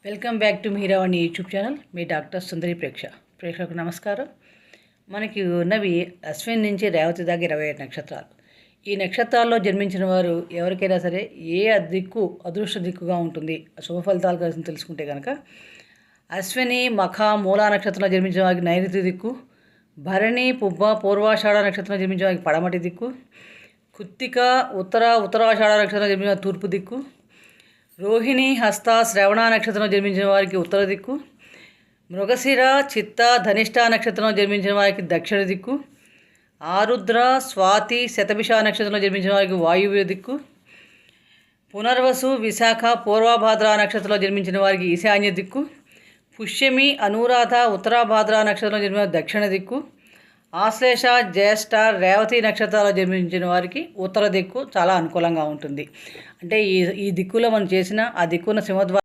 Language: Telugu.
Welcome back to Meeravani YouTube channel. మీ డాక్టర్ సుందరి ప్రేక్షకులకు నమస్కారం. మనకి ఉన్నవి అశ్విన్ నుంచి రేవతి దాకా 27 నక్షత్రాలు. ఈ నక్షత్రాల్లో జన్మించిన వారు ఎవరికైనా సరే ఏ దిక్కు అదృష్ట దిక్కుగా ఉంటుంది, శుభ ఫలితాలు కలిసి తెలుసుకుంటే కనుక అశ్విని, మఖ, మూలా నక్షత్రంలో జన్మించిన వారికి నైరుతి దిక్కు, భరణి, పుబ్బ, పూర్వాషాఢ నక్షత్రంలో జన్మించిన వారికి పడమటి దిక్కు, కృత్తిక, ఉత్తరాషాఢ నక్షత్రంలో జన్మించిన తూర్పు దిక్కు, రోహిణి, హస్త, శ్రవణ నక్షత్రంలో జన్మించిన వారికి ఉత్తర దిక్కు, మృగశిర, చిత్త, ధనిష్ట నక్షత్రంలో జన్మించిన వారికి దక్షిణ దిక్కు, ఆరుద్ర, స్వాతి, శతభిష నక్షత్రంలో జన్మించిన వారికి వాయువ్య దిక్కు, పునర్వసు, విశాఖ, పూర్వభాద్ర నక్షత్రంలో జన్మించిన వారికి ఈశాన్య దిక్కు, పుష్యమి, అనురాధ, ఉత్తరాభాద్ర నక్షత్రంలో జన్మించిన దక్షిణ దిక్కు, ఆశ్లేష, జ్యేష్ఠ, రేవతి నక్షత్రాల్లో జన్మించిన వారికి ఉత్తర దిక్కు చాలా అనుకూలంగా ఉంటుంది. అంటే ఈ దిక్కులో మనం చేసిన ఆ దిక్కున్న సింహద్వారం